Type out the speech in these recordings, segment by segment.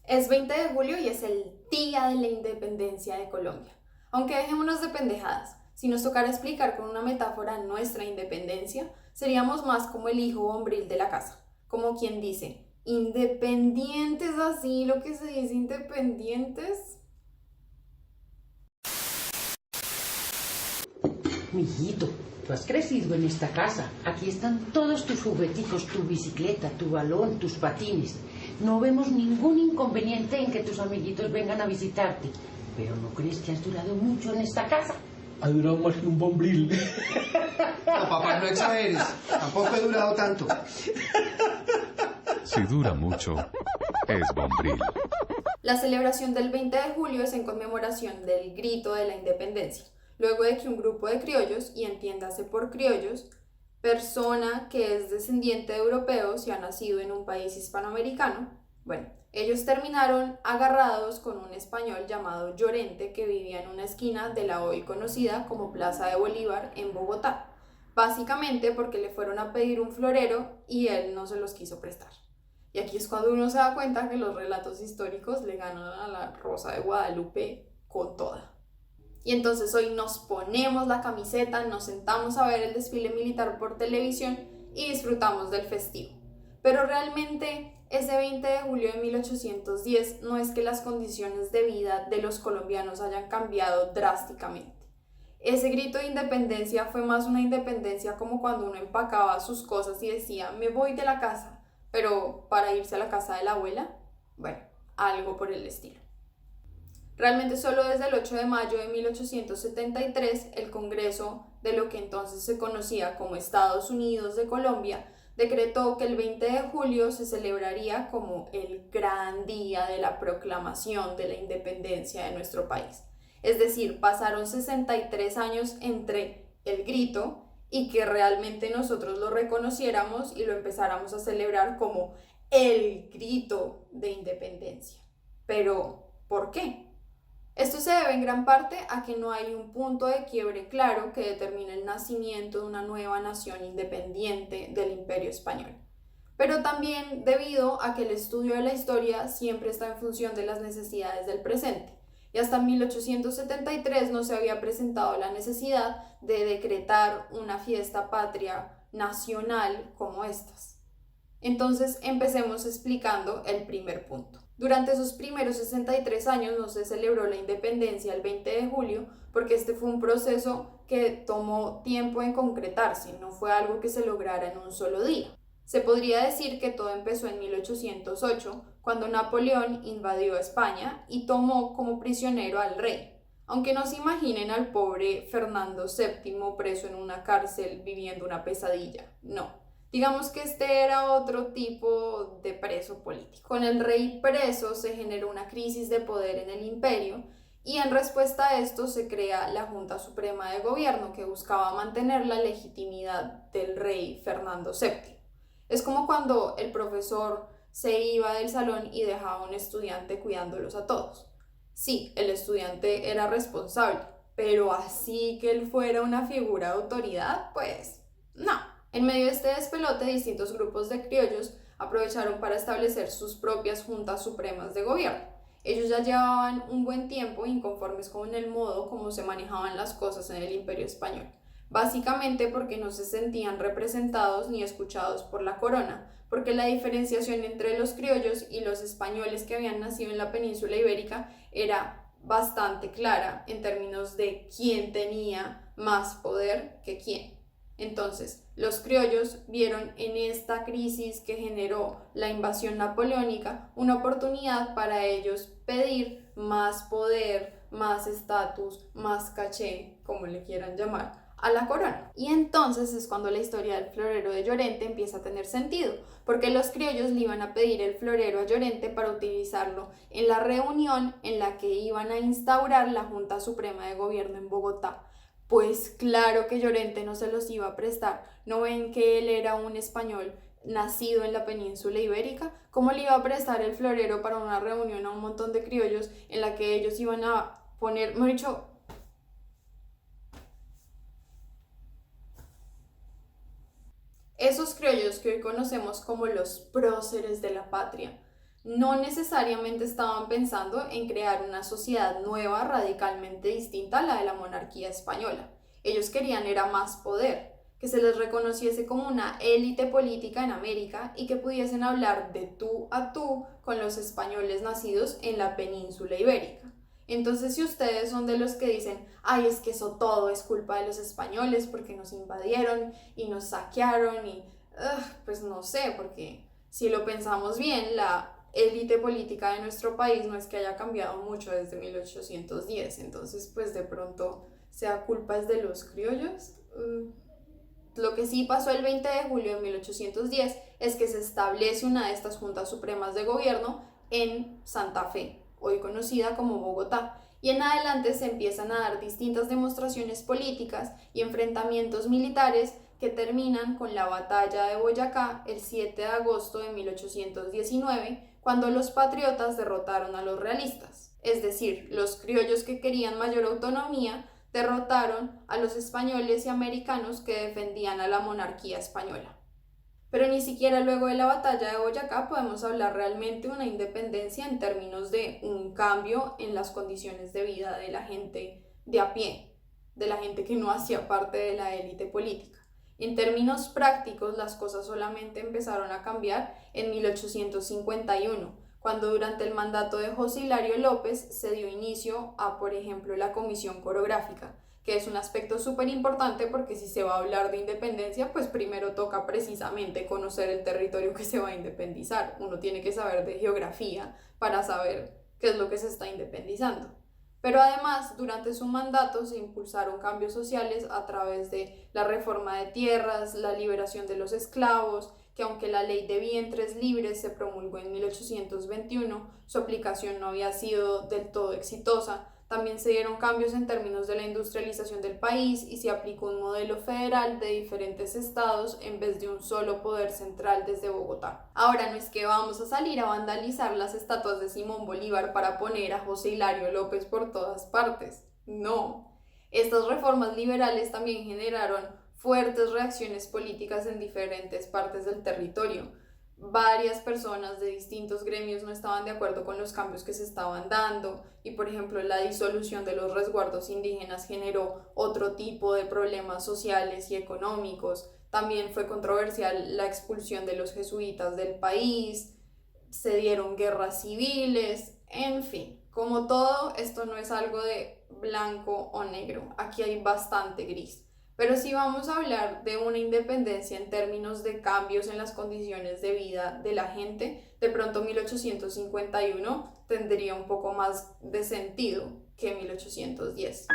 Es 20 de julio y es el día de la independencia de Colombia. Aunque dejémonos de pendejadas, si nos tocara explicar con una metáfora nuestra independencia, seríamos más como el hijo bombril de la casa, como quien dice, independientes así, lo que se dice independientes. Mijito, tú has crecido en esta casa. Aquí están todos tus jugueticos, tu bicicleta, tu balón, tus patines. No vemos ningún inconveniente en que tus amiguitos vengan a visitarte. Pero ¿no crees que has durado mucho en esta casa? Ha durado más que un bombril. No, papá, no exageres. Tampoco he durado tanto. Si dura mucho, es bombril. La celebración del 20 de julio es en conmemoración del grito de la independencia, luego de que un grupo de criollos, y entiéndase por criollos, persona que es descendiente de europeos y ha nacido en un país hispanoamericano, bueno, ellos terminaron agarrados con un español llamado Llorente que vivía en una esquina de la hoy conocida como Plaza de Bolívar en Bogotá, básicamente porque le fueron a pedir un florero y él no se los quiso prestar. Y aquí es cuando uno se da cuenta que los relatos históricos le ganan a la Rosa de Guadalupe con toda. Y entonces hoy nos ponemos la camiseta, nos sentamos a ver el desfile militar por televisión y disfrutamos del festivo. Pero realmente ese 20 de julio de 1810 no es que las condiciones de vida de los colombianos hayan cambiado drásticamente. Ese grito de independencia fue más una independencia como cuando uno empacaba sus cosas y decía, me voy de la casa, pero para irse a la casa de la abuela, bueno, algo por el estilo. Realmente solo desde el 8 de mayo de 1873, el Congreso de lo que entonces se conocía como Estados Unidos de Colombia decretó que el 20 de julio se celebraría como el gran día de la proclamación de la independencia de nuestro país. Es decir, pasaron 63 años entre el grito y que realmente nosotros lo reconociéramos y lo empezáramos a celebrar como el grito de independencia. Pero, ¿por qué? Esto se debe en gran parte a que no hay un punto de quiebre claro que determine el nacimiento de una nueva nación independiente del Imperio Español, pero también debido a que el estudio de la historia siempre está en función de las necesidades del presente, y hasta 1873 no se había presentado la necesidad de decretar una fiesta patria nacional como estas. Entonces empecemos explicando el primer punto. Durante esos primeros 63 años no se celebró la independencia el 20 de julio porque este fue un proceso que tomó tiempo en concretarse, no fue algo que se lograra en un solo día. Se podría decir que todo empezó en 1808, cuando Napoleón invadió España y tomó como prisionero al rey. Aunque no se imaginen al pobre Fernando VII preso en una cárcel viviendo una pesadilla, no. Digamos que este era otro tipo de preso político. Con el rey preso se generó una crisis de poder en el imperio y en respuesta a esto se crea la Junta Suprema de Gobierno que buscaba mantener la legitimidad del rey Fernando VII. Es como cuando el profesor se iba del salón y dejaba a un estudiante cuidándolos a todos. Sí, el estudiante era responsable, pero así que él fuera una figura de autoridad, pues no. En medio de este despelote, distintos grupos de criollos aprovecharon para establecer sus propias juntas supremas de gobierno. Ellos ya llevaban un buen tiempo inconformes con el modo como se manejaban las cosas en el Imperio Español, básicamente porque no se sentían representados ni escuchados por la corona, porque la diferenciación entre los criollos y los españoles que habían nacido en la península ibérica era bastante clara en términos de quién tenía más poder que quién. Entonces, los criollos vieron en esta crisis que generó la invasión napoleónica una oportunidad para ellos pedir más poder, más estatus, más caché, como le quieran llamar, a la corona. Y entonces es cuando la historia del florero de Llorente empieza a tener sentido, porque los criollos le iban a pedir el florero a Llorente para utilizarlo en la reunión en la que iban a instaurar la Junta Suprema de Gobierno en Bogotá. Pues claro que Llorente no se los iba a prestar. ¿No ven que él era un español nacido en la península ibérica? ¿Cómo le iba a prestar el florero para una reunión a un montón de criollos en la que ellos iban a poner, mejor dicho, esos criollos que hoy conocemos como los próceres de la patria? no necesariamente estaban pensando en crear una sociedad nueva radicalmente distinta a la de la monarquía española. Ellos querían era más poder, que se les reconociese como una élite política en América y que pudiesen hablar de tú a tú con los españoles nacidos en la península ibérica. Entonces, si ustedes son de los que dicen, ay, es que eso todo es culpa de los españoles porque nos invadieron y nos saquearon y, pues no sé, porque si lo pensamos bien, la élite política de nuestro país no es que haya cambiado mucho desde 1810, entonces pues de pronto sea culpa es de los criollos. Lo que sí pasó el 20 de julio de 1810 es que se establece una de estas juntas supremas de gobierno en Santa Fe, hoy conocida como Bogotá, y en adelante se empiezan a dar distintas demostraciones políticas y enfrentamientos militares que terminan con la batalla de Boyacá el 7 de agosto de 1819, cuando los patriotas derrotaron a los realistas, es decir, los criollos que querían mayor autonomía derrotaron a los españoles y americanos que defendían a la monarquía española. Pero ni siquiera luego de la batalla de Boyacá podemos hablar realmente de una independencia en términos de un cambio en las condiciones de vida de la gente de a pie, de la gente que no hacía parte de la élite política. En términos prácticos, las cosas solamente empezaron a cambiar en 1851, cuando durante el mandato de José Hilario López se dio inicio a, por ejemplo, la Comisión Coreográfica, que es un aspecto súper importante porque si se va a hablar de independencia, pues primero toca precisamente conocer el territorio que se va a independizar. Uno tiene que saber de geografía para saber qué es lo que se está independizando. Pero además, durante su mandato se impulsaron cambios sociales a través de la reforma de tierras, la liberación de los esclavos, que aunque la ley de vientres libres se promulgó en 1821, su aplicación no había sido del todo exitosa. También se dieron cambios en términos de la industrialización del país y se aplicó un modelo federal de diferentes estados en vez de un solo poder central desde Bogotá. Ahora no es que vamos a salir a vandalizar las estatuas de Simón Bolívar para poner a José Hilario López por todas partes. No. Estas reformas liberales también generaron fuertes reacciones políticas en diferentes partes del territorio. Varias personas de distintos gremios no estaban de acuerdo con los cambios que se estaban dando y, por ejemplo, la disolución de los resguardos indígenas generó otro tipo de problemas sociales y económicos. También fue controversial la expulsión de los jesuitas del país, se dieron guerras civiles, en fin. Como todo, esto no es algo de blanco o negro, aquí hay bastante gris. Pero si vamos a hablar de una independencia en términos de cambios en las condiciones de vida de la gente, de pronto 1851 tendría un poco más de sentido que 1810.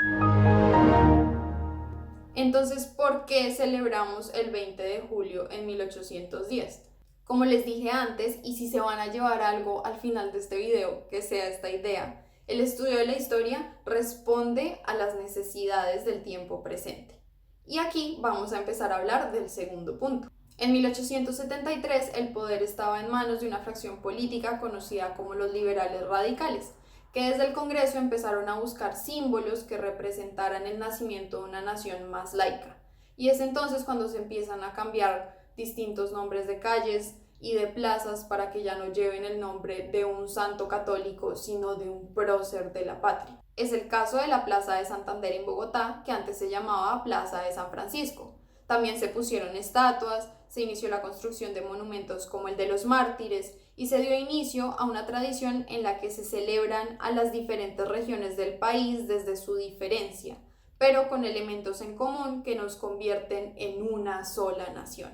Entonces, ¿por qué celebramos el 20 de julio en 1810? Como les dije antes, y si se van a llevar algo al final de este video, que sea esta idea, el estudio de la historia responde a las necesidades del tiempo presente. Y aquí vamos a empezar a hablar del segundo punto. En 1873 el poder estaba en manos de una fracción política conocida como los liberales radicales, que desde el Congreso empezaron a buscar símbolos que representaran el nacimiento de una nación más laica. Y es entonces cuando se empiezan a cambiar distintos nombres de calles y de plazas para que ya no lleven el nombre de un santo católico, sino de un prócer de la patria. Es el caso de la Plaza de Santander en Bogotá, que antes se llamaba Plaza de San Francisco. También se pusieron estatuas, se inició la construcción de monumentos como el de los mártires y se dio inicio a una tradición en la que se celebran a las diferentes regiones del país desde su diferencia, pero con elementos en común que nos convierten en una sola nación.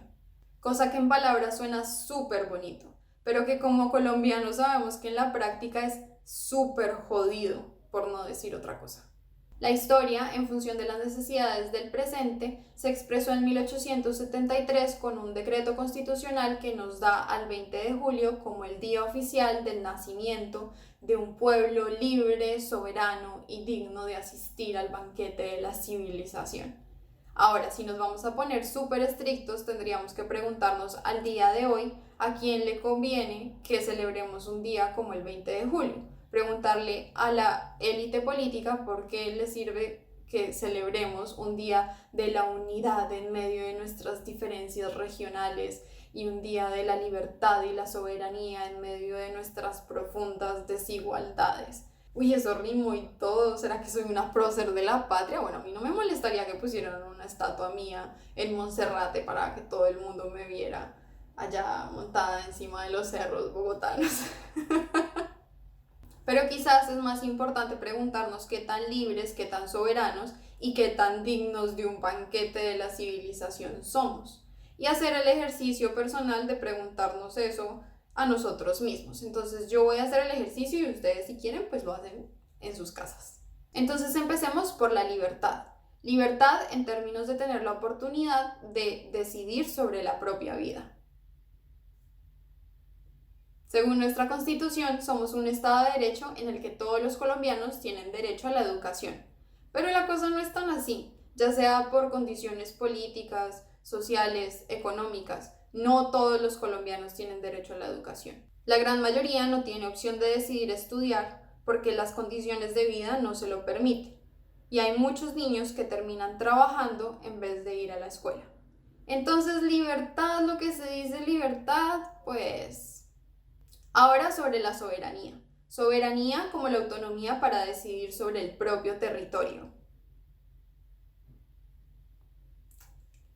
Cosa que en palabras suena súper bonito, pero que como colombianos sabemos que en la práctica es súper jodido, por no decir otra cosa. La historia, en función de las necesidades del presente, se expresó en 1873 con un decreto constitucional que nos da al 20 de julio como el día oficial del nacimiento de un pueblo libre, soberano y digno de asistir al banquete de la civilización. Ahora, si nos vamos a poner súper estrictos, tendríamos que preguntarnos al día de hoy a quién le conviene que celebremos un día como el 20 de julio. Preguntarle a la élite política por qué le sirve que celebremos un día de la unidad en medio de nuestras diferencias regionales y un día de la libertad y la soberanía en medio de nuestras profundas desigualdades. Uy, eso rimó y todo. ¿Será que soy una prócer de la patria? Bueno, a mí no me molestaría que pusieran una estatua mía en Monserrate para que todo el mundo me viera allá montada encima de los cerros bogotanos. Pero quizás es más importante preguntarnos qué tan libres, qué tan soberanos y qué tan dignos de un banquete de la civilización somos. Y hacer el ejercicio personal de preguntarnos eso a nosotros mismos. Entonces yo voy a hacer el ejercicio y ustedes, si quieren, pues lo hacen en sus casas. Entonces empecemos por la libertad. Libertad en términos de tener la oportunidad de decidir sobre la propia vida. Según nuestra Constitución, somos un Estado de Derecho en el que todos los colombianos tienen derecho a la educación. Pero la cosa no es tan así, ya sea por condiciones políticas, sociales, económicas. No todos los colombianos tienen derecho a la educación. La gran mayoría no tiene opción de decidir estudiar porque las condiciones de vida no se lo permiten. Y hay muchos niños que terminan trabajando en vez de ir a la escuela. Entonces, libertad, lo que se dice libertad, pues... Ahora sobre la soberanía. Soberanía como la autonomía para decidir sobre el propio territorio.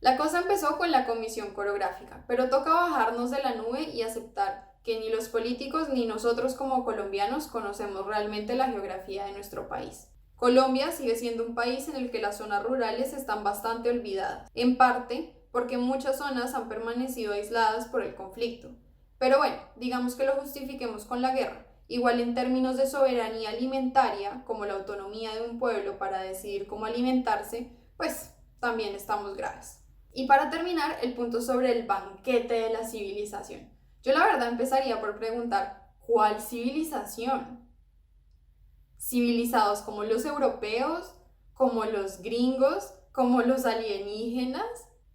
La cosa empezó con la comisión coreográfica, pero toca bajarnos de la nube y aceptar que ni los políticos ni nosotros como colombianos conocemos realmente la geografía de nuestro país. Colombia sigue siendo un país en el que las zonas rurales están bastante olvidadas, en parte porque muchas zonas han permanecido aisladas por el conflicto. Pero bueno, digamos que lo justifiquemos con la guerra. Igual en términos de soberanía alimentaria, como la autonomía de un pueblo para decidir cómo alimentarse, pues también estamos graves. Y para terminar, el punto sobre el banquete de la civilización. Yo la verdad empezaría por preguntar, ¿cuál civilización? ¿Civilizados como los europeos? ¿Como los gringos? ¿Como los alienígenas?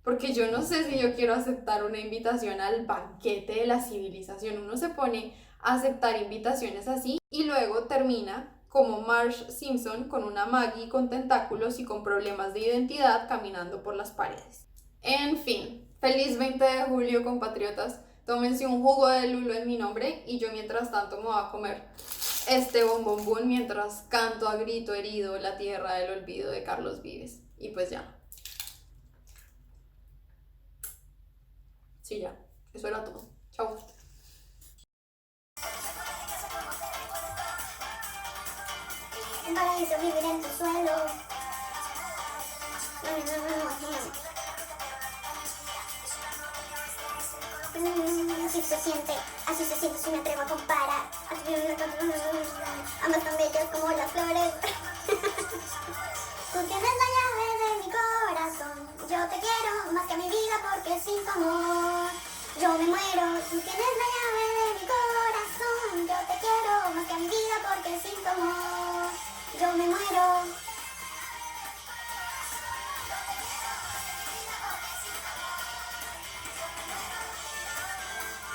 Porque yo no sé si yo quiero aceptar una invitación al banquete de la civilización. Uno se pone a aceptar invitaciones así y luego termina como Marge Simpson con una Maggie con tentáculos y con problemas de identidad caminando por las paredes. En fin, feliz 20 de julio, compatriotas. Tómense un jugo de lulo en mi nombre y yo mientras tanto me voy a comer este bombombón mientras canto a grito herido La tierra del olvido de Carlos Vives. Y pues ya. Sí, ya. Eso era todo. Chao. Un paraíso vivir en tu suelo. Así se siente si me atrevo a comparar. Ambas tan bellas como las flores. Tú tienes la llave de mi corazón. Yo te quiero más que a mi vida porque sin tu amor yo me muero. Tú tienes la llave de mi corazón.